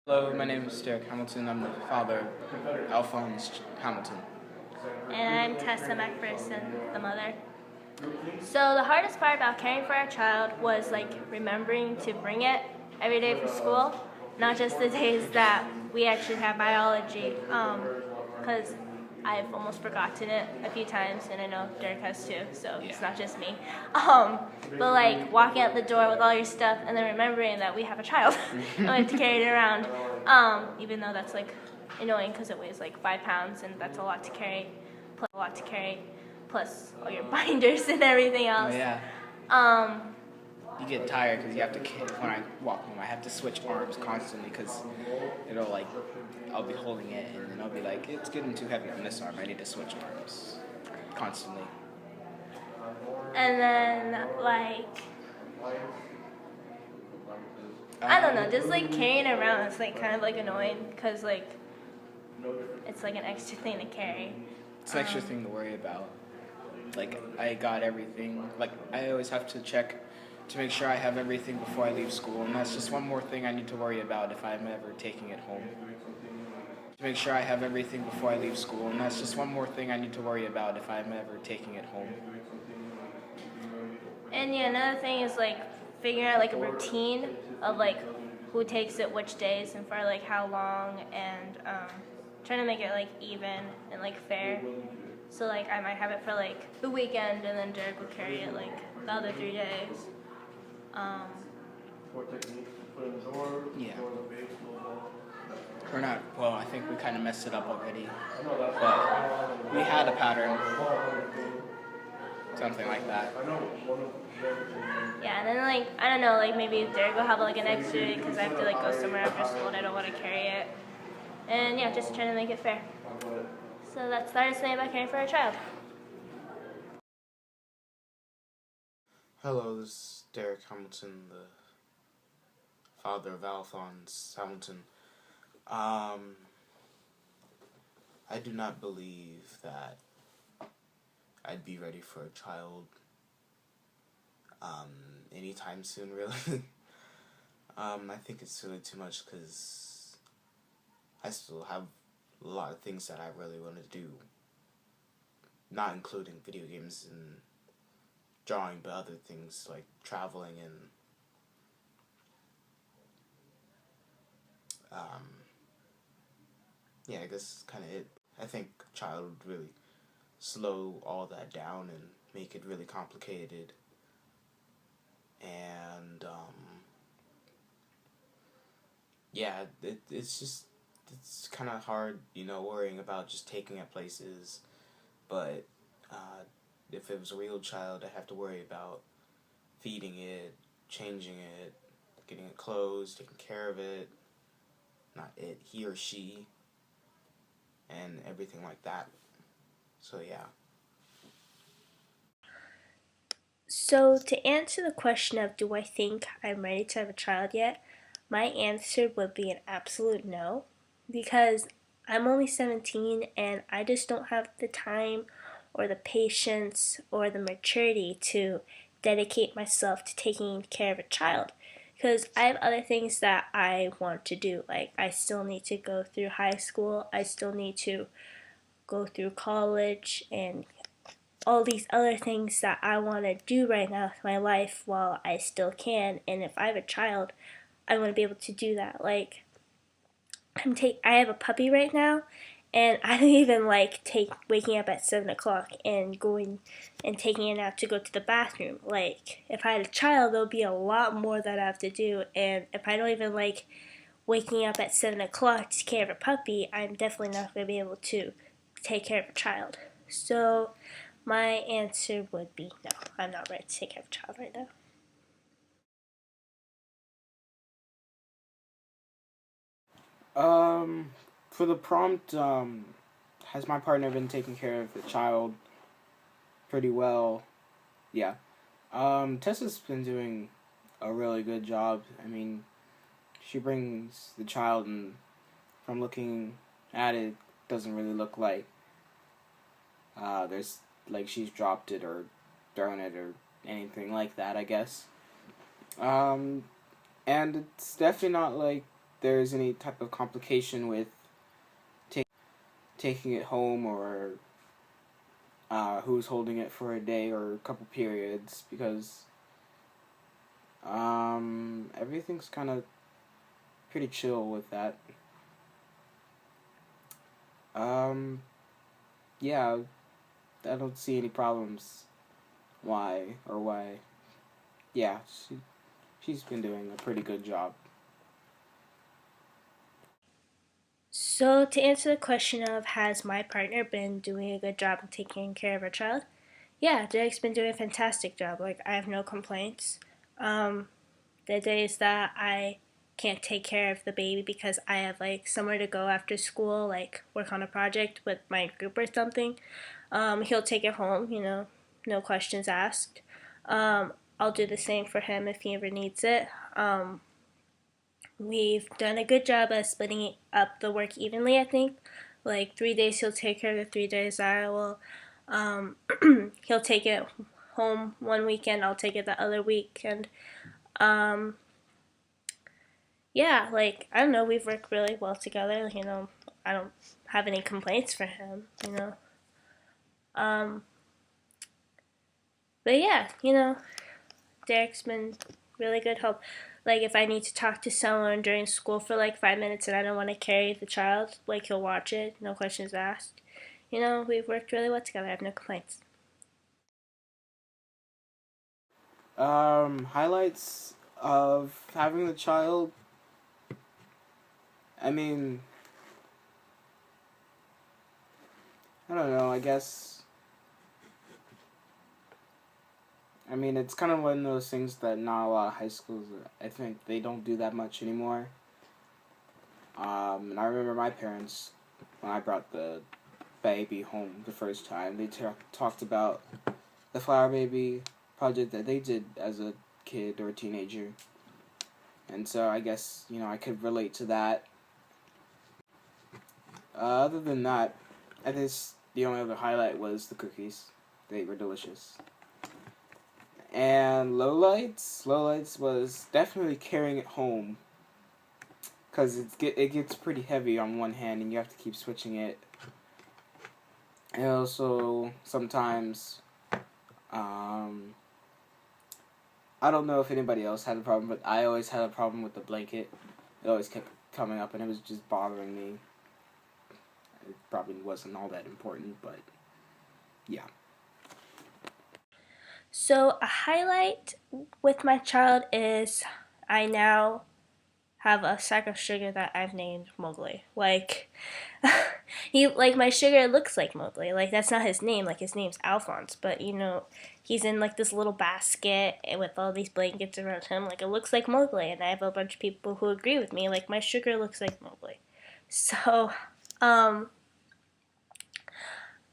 Hello, my name is Derek Hamilton. I'm the father of Alphonse Hamilton. And I'm Tessa McPherson, the mother. So the hardest part about caring for our child was remembering to bring it every day for school, not just the days that we actually have biology, because I've almost forgotten it a few times, and I know Derek has too, so it's not just me. But walking out the door with all your stuff and then remembering that we have a child and we have to carry it around, even though that's annoying because it weighs 5 pounds and that's a lot to carry, plus all your binders and everything else. Oh yeah. Um, You get tired because you have to, when I walk home, I have to switch arms constantly because I'll be holding it and then I'll be like, it's getting too heavy on this arm. I need to switch arms constantly. and then I don't know, just carrying it around is kind of annoying because it's an extra thing to carry. It's an extra thing to worry about. I got everything. I always have to check to make sure I have everything before I leave school, and that's just one more thing I need to worry about if I'm ever taking it home. To make sure I have everything before I leave school, and that's just one more thing I need to worry about if I'm ever taking it home. And yeah, another thing is figuring out a routine of who takes it which days and for how long, and trying to make it even and fair. So I might have it for the weekend and then Derek will carry it the other 3 days. Yeah. We're not, well, I think we kind of messed it up already. But we had a pattern. Something like that. Yeah, and then I don't know, maybe Derek will have an extra day because I have to go somewhere after school and I don't want to carry it. And yeah, just trying to make it fair. So that's the hardest thing about caring for a child. Hello, this is Derek Hamilton, the father of Alphonse Hamilton. I do not believe that I'd be ready for a child anytime soon, really. I think it's really too much because I still have a lot of things that I really want to do, not including video games and drawing, but other things like traveling and yeah, I guess that's kind of it. I think a child would really slow all that down and make it really complicated. And yeah, it's kind of hard, worrying about just taking it places. But if it was a real child, I'd have to worry about feeding it, changing it, getting it clothes, taking care of it. Not it, he or she, and everything like that. So yeah. So to answer the question of do I think I'm ready to have a child yet, my answer would be an absolute no, because I'm only 17 and I just don't have the time or the patience or the maturity to dedicate myself to taking care of a child, because I have other things that I want to do. I still need to go through high school, I still need to go through college, and all these other things that I want to do right now with my life while I still can. And if I have a child, I want to be able to do that. I have a puppy right now, and I don't even take waking up at 7 o'clock and going and taking it out to go to the bathroom. If I had a child, there'll be a lot more that I have to do. And if I don't even waking up at 7 o'clock to take care of a puppy, I'm definitely not going to be able to take care of a child. So my answer would be no. I'm not ready to take care of a child right now. For the prompt, has my partner been taking care of the child pretty well? Yeah. Tessa's been doing a really good job. I mean, she brings the child, and from looking at it, doesn't really look like there's she's dropped it or thrown it or anything like that, I guess. And it's definitely not there's any type of complication with taking it home, or who's holding it for a day or a couple periods, because everything's kind of pretty chill with that. Yeah, I don't see any problems. Why? Yeah, she's been doing a pretty good job. So, to answer the question of has my partner been doing a good job of taking care of our child? Yeah, Derek's been doing a fantastic job. Like, I have no complaints. Um, the days that I can't take care of the baby because I have like somewhere to go after school, like work on a project with my group or something, he'll take it home, no questions asked. I'll do the same for him if he ever needs it. We've done a good job at splitting up the work evenly, I think. Like 3 days he'll take care of the 3 days I will. Um, he'll take it home one weekend, I'll take it the other weekend. Um, yeah, like, I don't know, we've worked really well together, I don't have any complaints for him. Um, but yeah, Derek's been really good help. Like if I need to talk to someone during school for like 5 minutes and I don't want to carry the child, like he'll watch it, no questions asked. We've worked really well together. I have no complaints. Highlights of having the child. I mean, I don't know. I mean, it's kind of one of those things that not a lot of high schools, I think, they don't do that much anymore. And I remember my parents, when I brought the baby home the first time, they talked about the Flower Baby project that they did as a kid or a teenager. And so I guess, I could relate to that. Other than that, I guess the only other highlight was the cookies. They were delicious. And lowlights was definitely carrying it home, because it gets pretty heavy on one hand and you have to keep switching it. And also sometimes, I don't know if anybody else had a problem, but I always had a problem with the blanket. It always kept coming up and it was just bothering me. It probably wasn't all that important, but yeah. So, a highlight with my child is I now have a sack of sugar that I've named Mowgli. Like, my sugar looks like Mowgli. Like, that's not his name. Like, his name's Alphonse. But, he's in, like, this little basket with all these blankets around him. Like, it looks like Mowgli. And I have a bunch of people who agree with me. Like, my sugar looks like Mowgli. So, I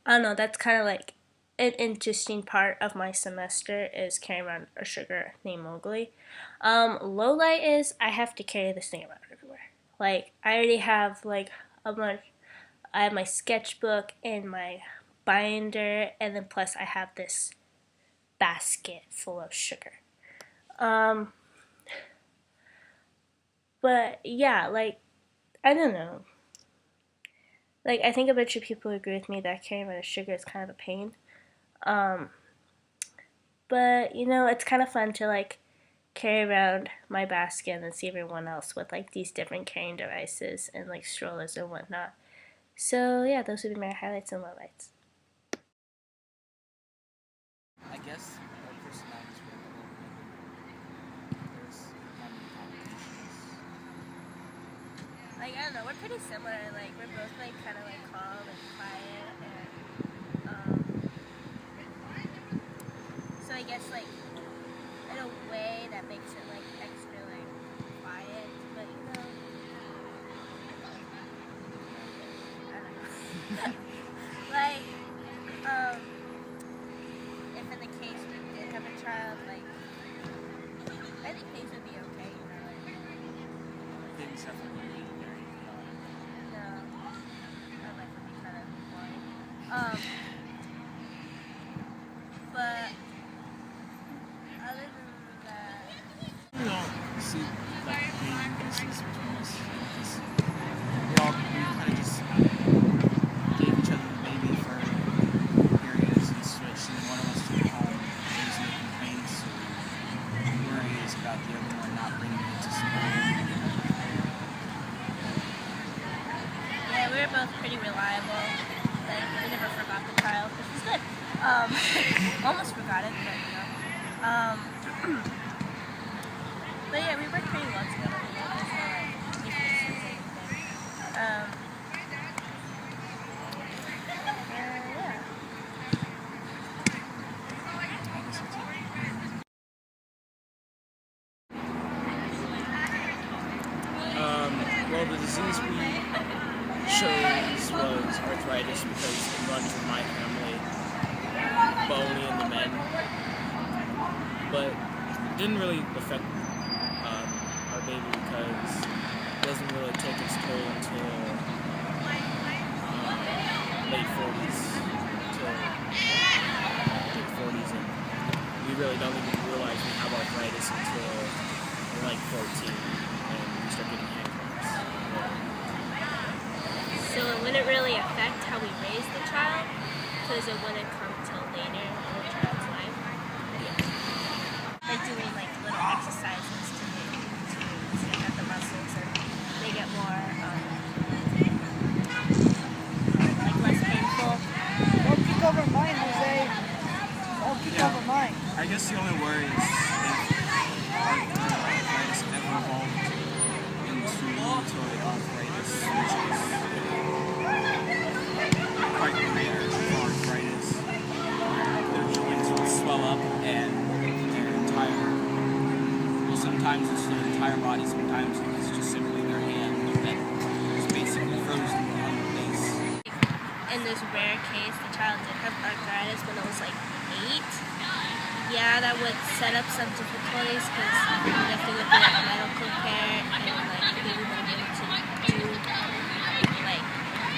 don't know. That's kind of like an interesting part of my semester is carrying around a sugar named Mowgli. Low light is I have to carry this thing around everywhere. Like I already have like a bunch. I have my sketchbook and my binder, and then plus I have this basket full of sugar. Um, but yeah, like I don't know. Like I think a bunch of people agree with me that carrying around sugar is kind of a pain. Um, but it's kind of fun to like carry around my basket and then see everyone else with like these different carrying devices and like strollers and whatnot. So yeah, those would be my highlights and lowlights. I guess our personalities were a little bit. There's not many complications. Like I don't know, we're pretty similar. Like we're both like kind of like calm and quiet, and so I guess like in a way that makes it like extra like quiet, but I don't know. Like if in the case we did have a child, like I think things would be okay, like Things definitely be very no, my life would be kind of boring. But other than that, see, like, being business between us. Almost forgot it, but you know. But yeah, we worked pretty well together. You know, there's no like weaknesses or anything. Yeah. Well, the disease we chose was arthritis because it runs in my family, but only in the men. But it didn't really affect our baby because it doesn't really take its toll until late 40s. And we really don't even realize we have arthritis until we're like 14 and we start getting hand cramps. So it wouldn't really affect how we raise the child because it wouldn't come till later in the child's life. Like doing like little exercises to strengthen the muscles and they get more like less painful. Don't kick over mine, Jose. Don't kick over mine. I guess the only worry is if arthritis ever evolved into rheumatoid arthritis, which is quite rare for arthritis, where their joints will swell up and sometimes it's their entire body, sometimes it's just simply their hand that is basically frozen in place. In this rare case, the child did have arthritis when it was like 8. Yeah, that would set up some difficulties because you have to go through like medical care and like the baby wouldn't be able to do like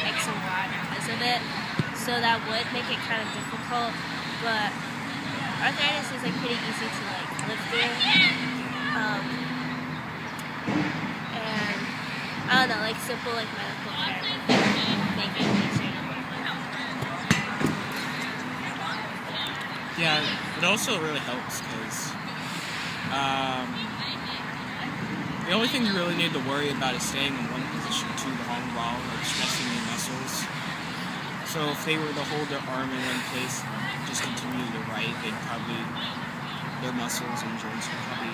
X and Y because of it. So that would make it kind of difficult, but arthritis is like pretty easy to like live through. And I don't know, like simple like medical care would make it easier to live with. Yeah, it also really helps because the only thing you really need to worry about is staying in one position too long while like stressing your muscles. So if they were to hold their arm in one place, just continue to write, their muscles and joints would probably